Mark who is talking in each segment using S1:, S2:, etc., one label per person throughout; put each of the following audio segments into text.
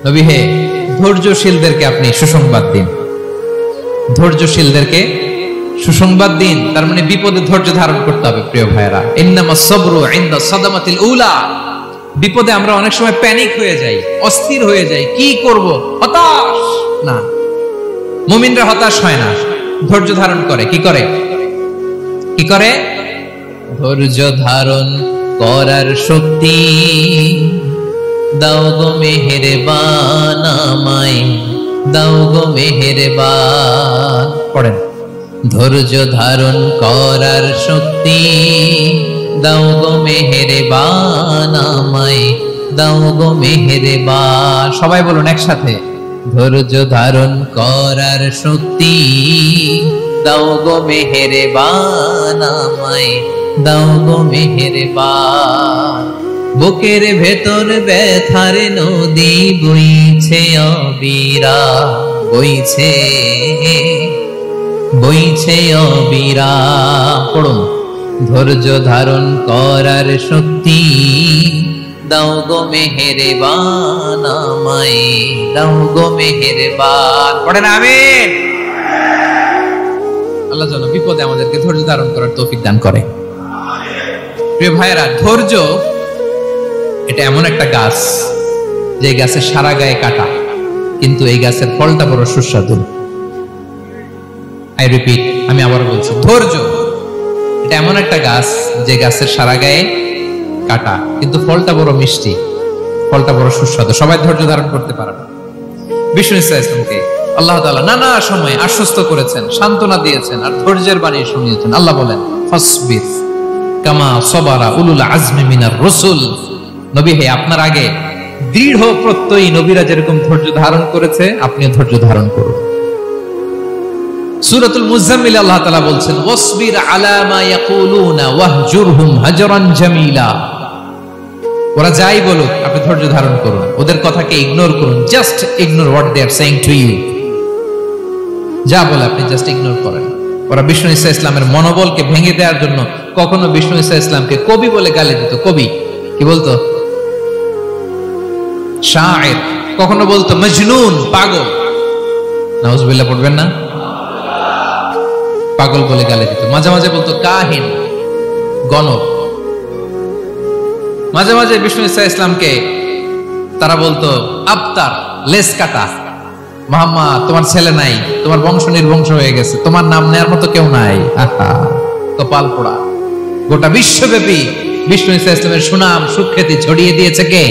S1: নবী হে, ধৈর্যশীলদেরকে আপনি সুসংবাদ দিন, ধৈর্যশীলদেরকে সুসংবাদ দিন। তার মানে বিপদে ধৈর্য ধারণ করতে হবে প্রিয় ভাইরা। ইন্নামাস সাবরু ইনদা সাদামাতিল উলা। বিপদে আমরা অনেক সময় প্যানিক হয়ে যাই, অস্থির হয়ে যাই, কি করব, হতাশ না। মুমিনরা হতাশ হয় না, ধৈর্য ধারণ করে। কি করে? কি করে? ধৈর্য ধারণ করার শক্তি দাও গো মেহেরবান আমায়, দাও গো মেহেরবান। পড়েন, ধৈর্য ধারণ করার শক্তি দাও গো মেহেরবান আমায়, দাও গো মেহেরবান। সবাই বলুন একসাথে, ধৈর্য ধারণ করার শক্তি দাও গো মেহেরবান আমায়, দাও গো মেহেরবান। বুকের ভেতর ব্যথার নদী বইছে অবিরা, বইছে বইছে অবিরা। পড়ুন, ধৈর্য ধারণ করার শক্তি দাও গো মেহেরবান আমায়, দাও গো মেহেরবান। পড়েন আমিন। আল্লাহ যেন বিপদে আমাদেরকে ধৈর্য ধারণ করার তৌফিক দান করে। প্রিয় ভাইয়েরা, ধৈর্য এটা এমন একটা গাছ যে গাছের সারা গায়ে কাটা, কিন্তু এই গাছের ফলটা বড় সুস্বাদু। আই রিপিট, আমি আবার বলছি, ধৈর্য এটা এমন একটা গাছ যে গাছের সারা গায়ে কাটা, কিন্তু ফলটা বড় মিষ্টি, ফলটা বড় সুস্বাদু। সবাই ধৈর্য ধারণ করতে পারে না। বিষ্ণু ইসলামকে আল্লাহ তাআলা নানা সময় আশ্বস্ত করেছেন, সান্ত্বনা দিয়েছেন, আর ধৈর্যের বাণী শুনিয়েছেন। আল্লাহ বলেন, ফাসবির কামা সাবারা উলুল আজমি মিনার রাসূল। নবী হে, আপনার আগে দৃঢ় প্রত্যয়ী নবীরা যেরকম ধৈর্য ধারণ করেছে, আপনি ধৈর্য ধারণ করুন। সূরাতুল মুজাম্মিল আল্লাহ তাআলা বলছেন, ওয়াসবির আলা মা ইয়াকুলুনা ওয়াহজুরহুম হাজরান জামিলা। ওরা যাই বলুক, আপনি ধৈর্য ধারণ করুন, ওদের কথাকে ইগনোর করুন। Just ignore what they are saying to you. যা বলে আপনি জাস্ট ইগনোর করেন। ওরা বিষ্ণু ঈসা ইসলামের মনোবলকে ভেঙে দেওয়ার জন্য কখনো বিষ্ণু ঈসা ইসলামকে কবি বলে গালি দিত। কবি কি বলতো? শায়ের। কখনো বলতো মজনুন, পাগল। নাউজুবিল্লাহ পড়বেন না? পাগল বলে গালি দিত। মাঝে মাঝে বলতো কাহিন, গণক। মাঝে মাঝে বিষ্ণু ঈসা ইসলামকে তারা বলতো আবতার, লেস কাটা। মুহাম্মদ, তোমার ছেলে নাই, তোমার বংশ নির্বংশ হয়ে গেছে, তোমার নাম নেয়ার মতো কেউ নাই। আহা, কপাল পোড়া। গোটা বিশ্বব্যাপী বিষ্ণু ঈসা ইসলামের সুনাম সুখ্যাতি ছড়িয়ে দিয়েছে কে?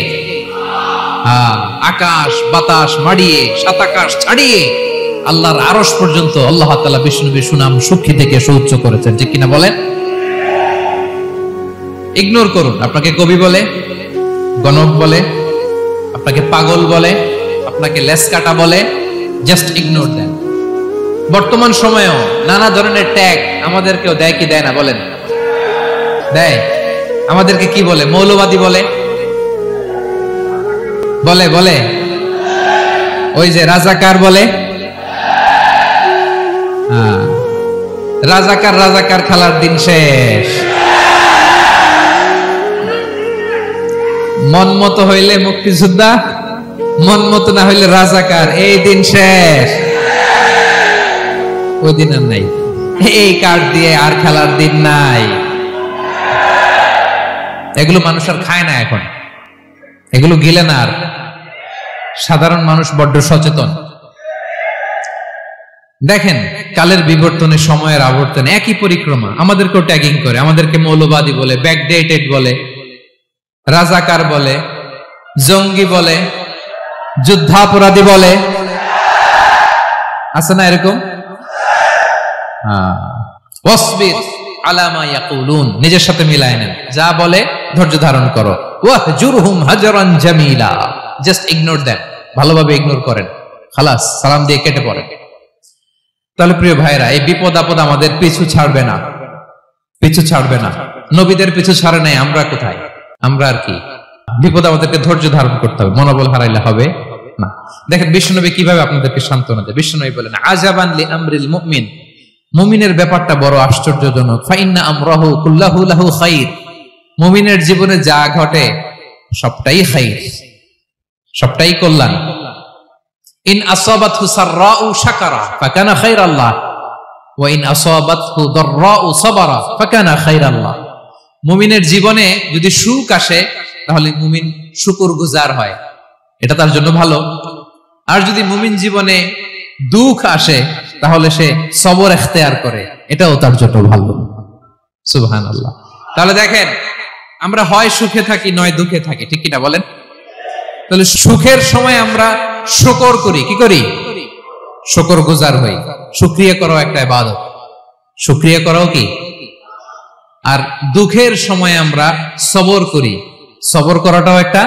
S1: আকাশ বাতাস মাড়িয়ে, সাত আকাশ ছাড়িয়ে আল্লাহর আরশ পর্যন্ত আল্লাহ তাআলা বিষ্ণু নবীর সুনাম সুখ্যাতিকে সুউচ্চ করেছেন। ঠিক কিনা বলেন? ইগনোর করুন। আপনাকে কবি বলে, গণক বলে, আপনাকে পাগল বলে, আপনাকে লেস কাটা বলে, জাস্ট ইগনোর দেন। বর্তমান সময়েও নানা ধরনের ট্যাগ আমাদেরকেও দেয় কি দেয় না বলেন? দেয়। আমাদেরকে কি বলে? মৌলবাদী বলে, বলে বলে ওই যে রাজাকার বলে। রাজাকার রাজাকার খেলার দিন শেষ। মন মতো হইলে মুক্তিযোদ্ধা, মন মতো না হইলে রাজাকার, এই দিন শেষ। ওই দিন আর নাই, এই কার্ড দিয়ে আর খেলার দিন নাই। এগুলো মানুষ আর খায় না এখন, এগুলো গিলে না আর। সাধারণ মানুষ বড্ড সচেতন। দেখেন, কালের বিবর্তনে, সময়ের আবর্তনে একই পরিক্রমা আমাদেরকেও ট্যাগিং করে। আমাদেরকে মৌলবাদী বলে, ব্যাকডেটেড বলে, রাজাকার বলে, জঙ্গি বলে, যুদ্ধাপরাধী বলে। আছে না এরকম? ওয়াসবির আলা মা ইয়াকুলুন, নিজের সাথে মিলায় নেন। যা বলে ধৈর্য ধারণ করো। ওয়াহজুরহুম হাজরান জামিলা, জাস্ট ইগনোর দেন, ভালোভাবে ইগনোর করেন, খালাস, সালাম দিয়ে কেটে পড়েন। তাহলে প্রিয় ভাইরা, এই বিপদ আপদ আমাদের পিছু ছাড়বে না, পিছু ছাড়বে না। নবীদের পিছু ছাড়ে নাই, আমরা কোথায়? আমরা আর কি? বিপদ আমাদেরকে ধৈর্য ধারণ করতে হবে, মনোবল হারাইলে হবে না। দেখেন বিশ্বনবী কিভাবে আপনাদেরকে সান্ত্বনা দেয়। বিশ্বনবী বলেন, আজাবান লি আমরিল মুমিন, মুমিনের ব্যাপারটা বড় আশ্চর্যজনক। ফাইন্না আমরাহু কুল্লাহু লাহু খাইর, মুমিনের জীবনে যা ঘটে সবটাই খাইর, সবটাই কল্যাণ। ইন আসাবাতহু সাররাউ শাকারা ফাকানা খায়রাল্লাহ ওয়া ইন আসাবাতহু দাররাউ সাবারা ফাকানা খায়রাল্লাহ। মুমিনের জীবনে যদি সুখ আসে তাহলে মুমিন শুকরগুজার হয়, এটা তার জন্য ভালো। আর যদি মুমিন জীবনে দুঃখ আসে তাহলে সে সবর ইখতিয়ার করে, এটাও তার জন্য ভালো। সুবহানাল্লাহ। তাহলে দেখেন, আমরা হয় সুখে থাকি নয় দুঃখে থাকি, ঠিক কিনা বলেন? তাহলে সুখের সময় আমরা শুকর করি, কি করি? শুকরগুজার হই। শুকরিয়া করাও একটা ইবাদত, শুকরিয়া করাও কি? আর দুঃখের সময় আমরা সবর করি, সবর করাটাও একটা।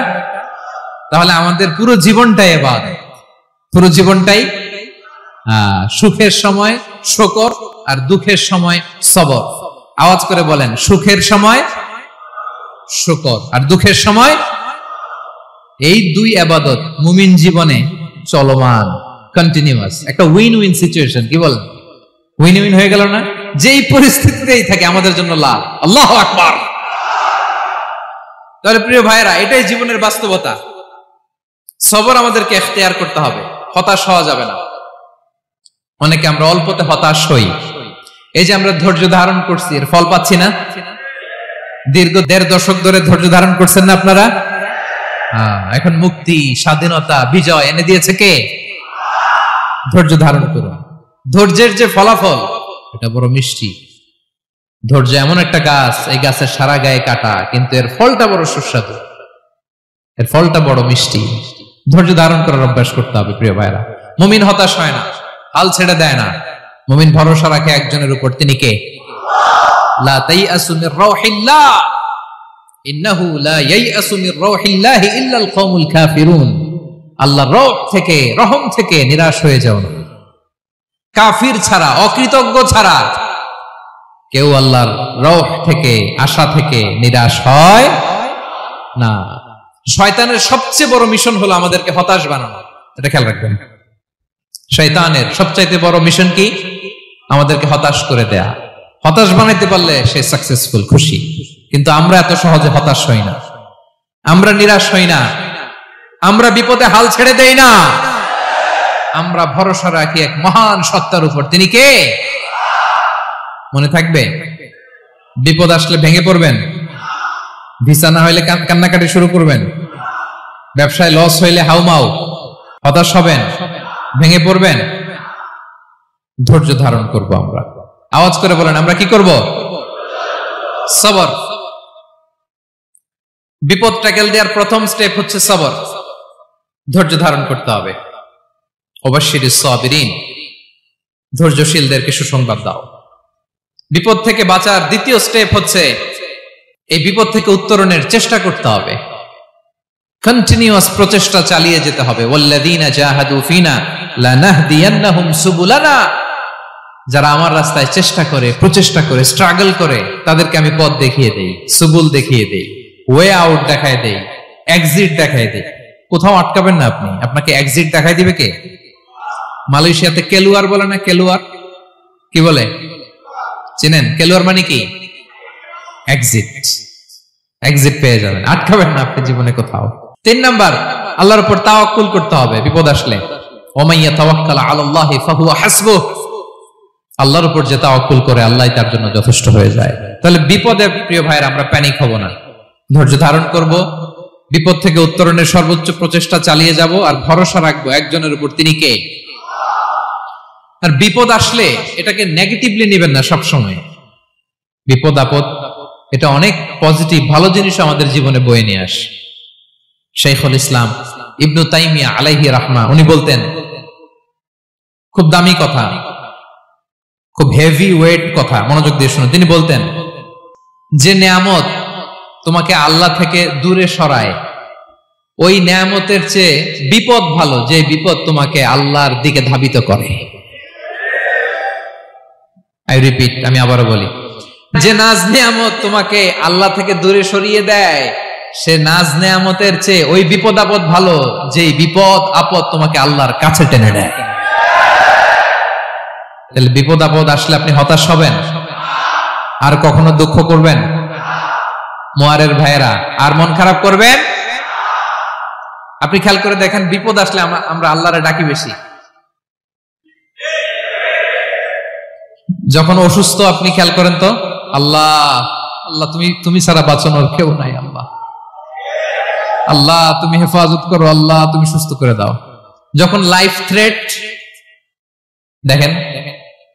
S1: তাহলে আমাদের পুরো জীবনটাই ইবাদত, পুরো জীবনটাই সুখের সময় শুকর আর দুঃখের সময় সবর। আওয়াজ করে বলেন, সুখের সময় শুকর আর দুঃখের সময়। এই দুই ইবাদত মুমিন জীবনে চলমান, কন্টিনিউয়াস, একটা উইন উইন সিচুয়েশন। কি বলেন? উইন উইন হয়ে গেল না? যেই পরিস্থিতিতেই থাকে আমাদের জন্য লাভ। আল্লাহু আকবার। তাহলে প্রিয় ভাইরা, এটাই জীবনের বাস্তবতা। সবর আমাদেরকে ইখতিয়ার করতে হবে, হতাশ হওয়া যাবে না। অনেকে আমরা অল্পতে হতাশ হই। এই যে আমরা ধৈর্য ধারণ করছি, এর ফল পাচ্ছি না? দীর্ঘ 1.5 দশক ধরে ধৈর্য ধারণ করছেন না আপনারা? এখন মুক্তি, স্বাধীনতা, বিজয় এনে দিয়েছে কে? ধৈর্য ধারণ করুন। ধৈর্যের যে ফলাফল, এটা বড় মিষ্টি। ধৈর্য এমন একটা গাছ, এই গাছের সারা গায়ে কাটা, কিন্তু এর ফলটা বড় সুস্বাদু, এর ফলটা বড় মিষ্টি। ধৈর্য ধারণ করার অভ্যাস করতে হবে প্রিয় ভাইরা। মুমিন হতাশ হয় না, হাল ছেড়ে দেয় না। মুমিন ভরসা রাখে একজনের উপর, তিনি কে? লা তাইয়াসু মির রাউহিল্লাহ ইন্নাহু লা ইয়াইয়াসু মির রাউহিল্লাহি ইল্লাল কওমুল কাফিরুন। আল্লাহর রহ থেকে, রহম থেকে নিরাশ হয়ে যাও না। কাফির ছাড়া, অকৃতজ্ঞ ছাড়া কেউ আল্লাহর রহ থেকে, আশা থেকে নিরাশ হয় না। শয়তানের সবচেয়ে বড় মিশন হলো আমাদেরকে হতাশ বানানো, এটা খেয়াল রাখবেন। শয়তানের সবচাইতে বড় মিশন কি? আমাদেরকে হতাশ করে দেয়া। হতাশ বানাইতে পারলে সে সাকসেসফুল, খুশি। কিন্তু আমরা এত সহজে হতাশ হই না, আমরা নিরাশ হই না, আমরা বিপদে হাল ছেড়ে দেই না। আমরা ভরসা রাখি এক মহান সত্তার উপর, তিনি কে? মনে থাকবে? বিপদ আসলে ভেঙে পড়বেন, ভিসা না হইলে কান্নাকাটি শুরু করবেন, ব্যবসায় লস হইলে হাউমাউ, হতাশ হবেন, ভেঙে পড়বেন। ধৈর্য ধারণ করব আমরা। আওয়াজ করে বলেন, আমরা কি করব? সবর। বিপদ ট্যাকেল দেওয়ার প্রথম স্টেপ হচ্ছে সবর, ধৈর্য ধারণ করতে হবে। ওয়াবাশশিরিস সাবিরিন, ধৈর্যশীলদেরকে সুসংবাদ দাও। বিপদ থেকে বাঁচার দ্বিতীয় স্টেপ হচ্ছে এই বিপদ থেকে উত্তরণের চেষ্টা করতে হবে। কন্টিনিউয়াস প্রচেষ্টা চালিয়ে যেতে হবে। ওয়াল্লাযীনা জাহাদু ফিনা লানাহদিয়ান্নাহুম সুবুলানা। যারা আমার রাস্তায় চেষ্টা করে, প্রচেষ্টা করে, স্ট্রাগল করে, তাদেরকে আমি পথ দেখিয়ে দেই, সুবুল দেখিয়ে দেই, ওয়ে আউট দেখায় দেই, এক্সিট দেখায় দেই। কোথাও আটকাবেন না আপনি, আপনাকে এক্সিট দেখায় দিবে কে? মালয়েশিয়াতে কেলুয়ার বলে না? কেলুয়ার কি বলে চিনেন? কেলুয়ার মানে কি? এক্সিট। এক্সিট পেয়ে যাবেন, আটকাবেন না আপনি জীবনে কোথাও। 3 নাম্বার, আল্লাহর উপর তাওয়াক্কুল করতে হবে বিপদ আসলে। ওমাইয়া তাওয়াক্কাল আলাল্লাহি ফাহুয়া হাসবুহ। আল্লাহর উপর যে তাওয়াক্কুল করে, আল্লাহই তার জন্য যথেষ্ট হয়ে যায়। তাহলে বিপদে প্রিয় ভাইরা আমরা প্যানিক হব না, ধৈর্য ধারণ করব, বিপদ থেকে উত্তরণের সর্বোচ্চ প্রচেষ্টা চালিয়ে যাব, আর ভরসা রাখবো একজনের উপর, তিনি কে? আর বিপদ আসলে এটাকে নেগেটিভলি নেবেন না সবসময়। বিপদ আপদ এটা অনেক পজিটিভ, ভালো জিনিস আমাদের জীবনে বয়ে নিয়ে আসে। শাইখুল ইসলাম ইবনু তাইমিয়া আলাইহি রাহমা, উনি বলতেন, খুব দামি কথা, খুব হেভি ওয়েট কথা, মনোযোগ দিয়ে শুনুন। তিনি বলতেন, যে নেয়ামত তোমাকে আল্লাহ থেকে দূরে সরায়, ওই নেয়ামতের চেয়ে বিপদ ভালো, যে বিপদ তোমাকে আল্লাহর দিকে ধাবিত করে। আই রিপিট, আমি আবারও বলি, যে নাজ নেয়ামত তোমাকে আল্লাহ থেকে দূরে সরিয়ে দেয়, সে নাজ নেয়ামতের চেয়ে ওই বিপদ আপদ ভালো, যে বিপদ আপদ তোমাকে আল্লাহর কাছে টেনে নেয়। তাহলে বিপদ আপদ আসলে আপনি হতাশ হবেন? আর কখনো দুঃখ করবেন? মোয়ারের ভাইয়েরা, আর মন খারাপ করবেন? আপনি খেয়াল করে দেখেন, বিপদ আসলে আমরা আল্লাহরে ডাকি বেশি। যখন অসুস্থ আপনি খেয়াল করেন তো, আল্লাহ আল্লাহ তুমি ছাড়া বাঁচানোর কেউ নাই, আল্লাহ আল্লাহ তুমি হেফাজত করো, আল্লাহ তুমি সুস্থ করে দাও। যখন লাইফ থ্রেট, দেখেন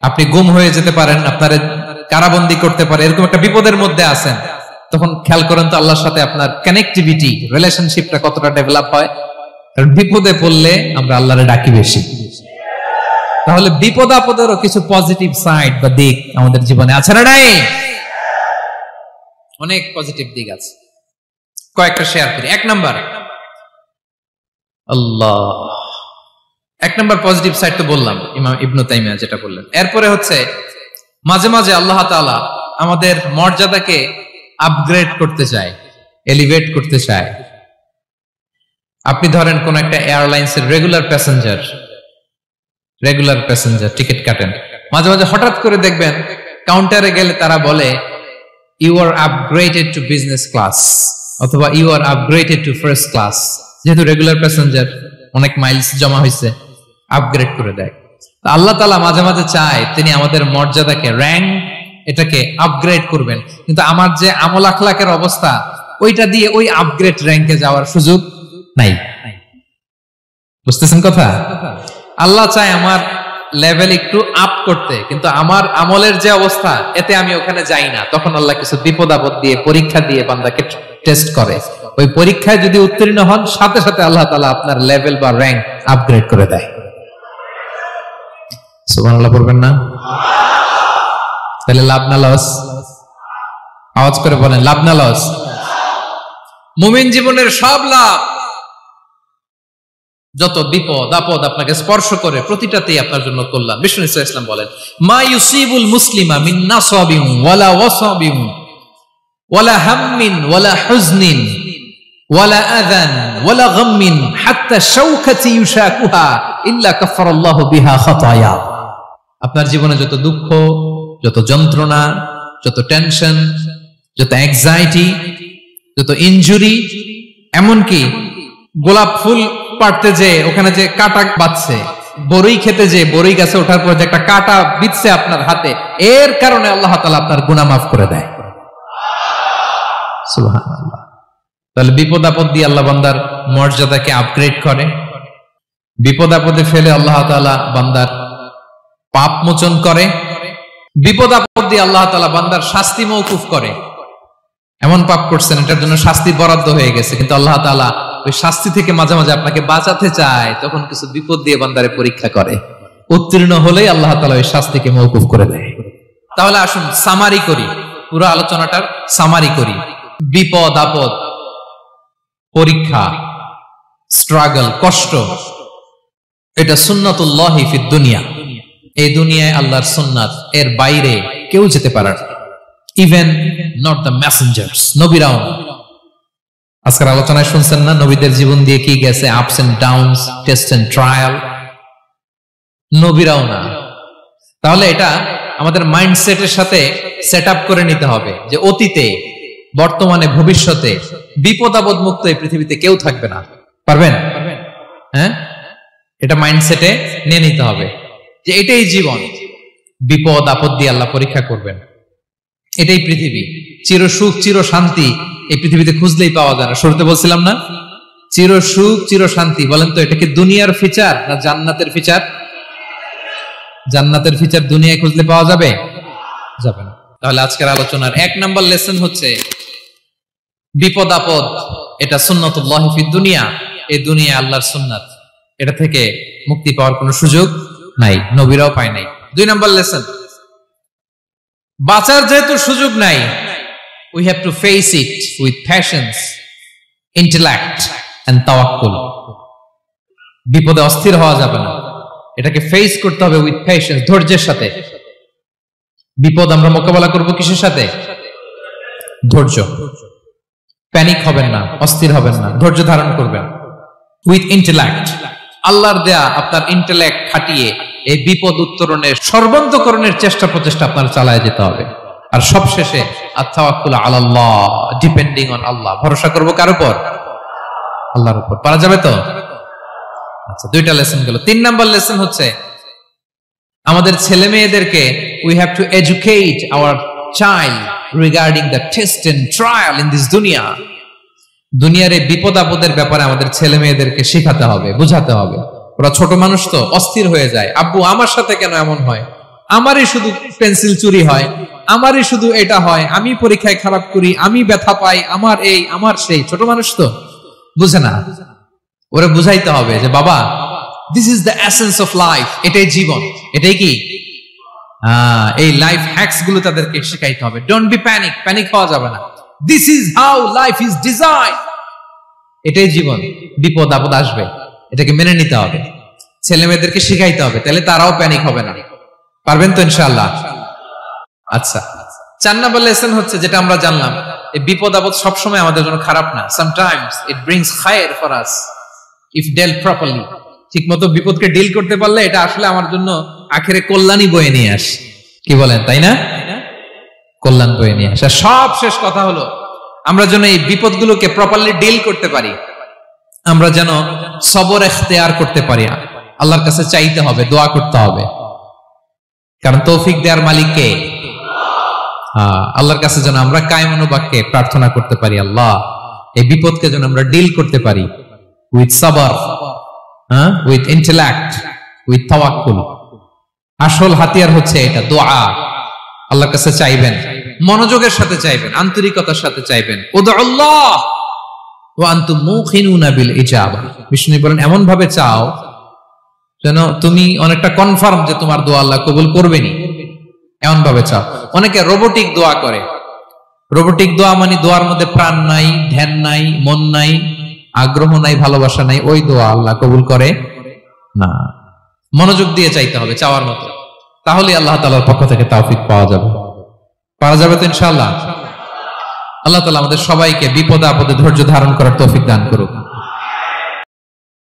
S1: আপনি গুম হয়ে যেতে পারেন, আপনার কারাবন্দি করতে পারে, এরকম একটা বিপদের মধ্যে আছেন, তখন খেয়াল করেন তো আল্লাহর সাথে আপনার কানেক্টিভিটি, রিলেশনশিপটা কতটা ডেভেলপ হয়। কারণ বিপদে পড়লে আমরা আল্লাহরে ডাকি বেশি। তাহলে বিপদ আপদেরও কিছু পজিটিভ সাইড বা দিক আমাদের জীবনে আছে না নাই? অনেক পজিটিভ দিক আছে, কয়েকটা শেয়ার করি। এক নাম্বার পজিটিভ সাইড তো বললাম, ইমাম ইবনে তাইমিয়া যেটা বললেন। এরপরে হচ্ছে মাঝে মাঝে আল্লাহ তাআলা আমাদের মর্যাদাকে আপগ্রেড করতে চায়, এলিভেট করতে চায়। আপনি ধরেন কোন একটা এয়ারলাইন্সের রেগুলার প্যাসেঞ্জার টিকিট কাটেন, মাঝে মাঝে হঠাৎ করে দেখবেন কাউন্টারে গেলে তারা বলে you are upgraded to business class, অথবা you are upgraded to first class. যেহেতু রেগুলার প্যাসেঞ্জার, অনেক মাইলস জমা হয়েছে, আপগ্রেড করে দেয়। আল্লাহ তাআলা মাঝে মাঝে চায় তিনি আমাদের মর্যাদাকে, র্যাঙ্ক এটাকে আপগ্রেড করবেন, কিন্তু আমার যে আমল আখলাকের অবস্থা, ওইটা দিয়ে ওই আপগ্রেড র্যাঙ্কে যাওয়ার সুযোগ নাই। বুঝতেছেন কথা? আল্লাহ চায় আমার লেভেল একটু আপ করতে, কিন্তু আমার আমলের যে অবস্থা, এতে আমি ওখানে যাই না। তখন আল্লাহ কিছু বিপদ আপদ দিয়ে, পরীক্ষা দিয়ে বান্দাকে টেস্ট করে। ওই পরীক্ষায় যদি উত্তীর্ণ হন, সাথে সাথে আল্লাহ তাআলা আপনার লেভেল বা র্যাঙ্ক আপগ্রেড করে দেয়। সুবহানাল্লাহ পড়বেন না? তাহলে লাভ না লস? আওয়াজ করে বলেন, লাভ না লস? মুমিন জীবনের সব লাভ। যত বিপদ আপদ আপনাকে স্পর্শ করে, প্রতিটাতেই আপনার জন্য কল্যাণ। বিষ্ণু ইসলাম বলেন, মা ইউসিবুল মুসলিমা মিন নাসাবিন ওয়ালা ওয়াসাবিন ওয়ালা হাম্মিন ওয়ালা হুজনিন ওয়ালা আযান ওয়ালা গাম্মিন হাত্তা শাওকাতি ইউশাকুহা ইল্লা কাফারাল্লাহু বিহা খাতায়া। আপনার জীবনে যত দুঃখ, যত যন্ত্রণা, যত টেনশন, যত অ্যাংজাইটি, যত ইনজুরি, এমনকি গোলাপ ফুল পাড়তে যে ওখানে যে কাঁটা বাঁধছে, বড়ই খেতে যে বড়ই গাছে ওঠার পর যে একটা কাঁটা বিঁধছে আপনার হাতে, এর কারণে আল্লাহ তাআলা আপনার গুনাহ মাফ করে দেয়। সুবহানাল্লাহ। তাহলে বিপদ আপদ দিয়ে আল্লাহ বান্দার মর্যাদাকে আপগ্রেড করে। বিপদ আপদে ফেলে আল্লাহ তাআলা বান্দার পাপ মোচন করে। বিপদ আপদ দিয়ে আল্লাহ তাআলা বান্দার শাস্তি মওকুফ করে। এমন পাপ করছেন, এটার জন্য শাস্তি বরাদ্দ হয়ে গেছে, কিন্তু আল্লাহ তাআলা ওই শাস্তি থেকে মাঝে মাঝে আপনাকে বাঁচাতে চায়, তখন কিছু বিপদ দিয়ে বান্দারে পরীক্ষা করে। উত্তীর্ণ হলেই আল্লাহ তাআলা ওই শাস্তিকে মওকুফ করে দেয়। তাহলে আসুন সামারি করি, পুরো আলোচনাটার সামারি করি। বিপদ আপদ, পরীক্ষা, স্ট্রাগল, কষ্ট, এটা সুন্নাতুল্লাহি ফিদ দুনিয়া। এই দুনিয়ায় আল্লাহর সুন্নাত, এর বাইরে কেউ যেতে পারে না, ইভেন নট দ্য মেসেঞ্জার্স, নবীরাও না। আজকের আলোচনায় শুনছেন না নবীদের জীবন দিয়ে কি গেছে, ups and downs, test and trial, নবীরাও না। তাহলে এটা আমাদের মাইন্ডসেটের সাথে সেট আপ করে নিতে হবে যে অতীতে, বর্তমানে, ভবিষ্যতে বিপদ আপদ মুক্ত এই পৃথিবীতে কেউ থাকবে না। পারবেন? হ্যাঁ, এটা মাইন্ডসেটে নিয়ে নিতে হবে যে এটাই জীবন, বিপদ আপদ দিয়ে আল্লাহ পরীক্ষা করবেন। এটাই পৃথিবী, চির সুখ চির শান্তি এই পৃথিবীতে খুঁজলেই পাওয়া যায় না। শুরুতে বলছিলাম না, চির সুখ চির শান্তি। বলেন তো, এটা কি দুনিয়ার ফিচার না জান্নাতের ফিচার? জান্নাতের ফিচার দুনিয়ায় খুঁজলে পাওয়া যাবে? যাবে না। তাহলে আজকের আলোচনার 1 নাম্বার লেসন হচ্ছে বিপদ আপদ এটা সুন্নাতুল্লাহি ফিদ দুনিয়া। এই দুনিয়া আল্লাহর সুন্নাত, এটা থেকে মুক্তি পাওয়ার কোনো সুযোগ নাই, নবীরাও পায় নাই। 2 নাম্বার লেসন, বাঁচার যেহেতু সুযোগ নাই, we have to face it with patience, intellect and tawakkul. বিপদে অস্থির হওয়া যাবে না, এটাকে ফেস করতে হবে উইথ পেশেন্স, ধৈর্যের সাথে। বিপদ আমরা মোকাবেলা করব কিসের সাথে? ধৈর্য। প্যানিক হবেন না, অস্থির হবেন না, ধৈর্য ধারণ করবেন। উইথ ইন্টেলেক্ট, আল্লাহর দেয়া আপনার ইন্টেলেক্ট খাটিয়ে এই বিপদ উত্তরণের সর্বান্তকরণের চেষ্টা প্রচেষ্টা আপনার চালায় যেতে হবে। আর সবশেষে আত-তাওয়াক্কুল আলাল্লাহ, ডিপেন্ডিং অন আল্লাহ, ভরসা করব কার উপর? আল্লাহর উপর। পারা যাবে তো? আচ্ছা, দুইটা লেসন গেল। 3 নাম্বার লেসন হচ্ছে আমাদের ছেলে মেয়েদেরকে we have to educate our child regarding the test and trial in this dunya. দুনিয়ার এই বিপদ আপদের ব্যাপারে আমাদের ছেলে মেয়েদেরকে শেখাতে হবে, বোঝাতে হবে। ওরা ছোট মানুষ তো অস্থির হয়ে যায়, আব্বু আমার সাথে কেন এমন হয়, আমারই শুধু পেন্সিল চুরি হয়, আমারই শুধু এটা হয়, আমি পরীক্ষায় খারাপ করি, আমি ব্যথা পাই, আমার এই আমার সেই। ছোট মানুষ তো বুঝে না। ওরা বুঝাইতে হবে যে বাবা, this is the essence of life, এটাই জীবন, এটাই কি এই লাইফ হ্যাকস গুলো তাদেরকে শেখাইতে হবে। ডোন্ট বি প্যানিক, প্যানিক হওয়া যাবে না। This is how life is design, এটাই জীবন, বিপদ আপদ আসবে, এটাকে মেনে নিতে হবে। ছেলে মেয়েদেরকে শিখাইতে হবে, তাহলে তারাও প্যানিক হবে না। পারবেন তো ইনশাআল্লাহ? আচ্ছা, 4 নাম্বার লেসন হচ্ছে যেটা আমরা জানলাম, এই বিপদ আপদ সবসময় আমাদের জন্য খারাপ না। Sometimes it brings care for us if dealt properly. ঠিক মতো বিপদকে ডিল করতে পারলে এটা আসলে আমার জন্য আখেরে কল্যাণই বয়ে নিয়ে আসে। কি বলেন, তাই না? কল্যাণ বয়ে নিয়ে আসে। সব শেষ কথা হলো, আমরা যেন এই বিপদগুলোকে প্রপারলি ডিল করতে পারি, আমরা যেন সবর ইখতিয়ার করতে পারি। আল্লাহর কাছে চাইতে হবে, দোয়া করতে হবে, কারণ তৌফিক দেওয়ার মালিক কে? আল্লাহর কাছে যেন আমরা কায়মানুবাক্যে প্রার্থনা করতে পারি, আল্লাহ এই বিপদকে যেন আমরা ডিল করতে পারি উইথ সাবর, উইথ ইন্টেলেক্ট, উইথ তাওয়াক্কুল। আসল হাতিয়ার হচ্ছে এটা, দোয়া। আল্লাহর কাছে চাইবেন, মনোযোগের সাথে চাইবেন, আন্তরিকতার সাথে চাইবেন। উদউল্লাহ ওয়া আনতুম মুকিনুনা বিল ইজাবা। বিষ্ণু বলেন এমন ভাবে চাও যেন তুমি অনেকটা কনফার্ম যে তোমার দোয়া আল্লাহ কবুল করবেনই, এমন ভাবে চাও। অনেকে রোবোটিক দোয়া করে। রোবোটিক দোয়া মানে দোয়ার মধ্যে প্রাণ নাই, ধ্যান নাই, মন নাই, আগ্রহ নাই, ভালোবাসা নাই। ওই দোয়া আল্লাহ কবুল করে না। মনোযোগ দিয়ে চাইতে হবে চাওয়ার মতো, তাহলে আল্লাহ তাআলার পক্ষ থেকে তৌফিক পাওয়া যাবে। পাওয়া যাবে তো ইনশাআল্লাহ? আল্লাহ তাআলা আমাদের সবাইকে বিপদে আপদে ধৈর্য ধারণ করার তৌফিক দান করুক।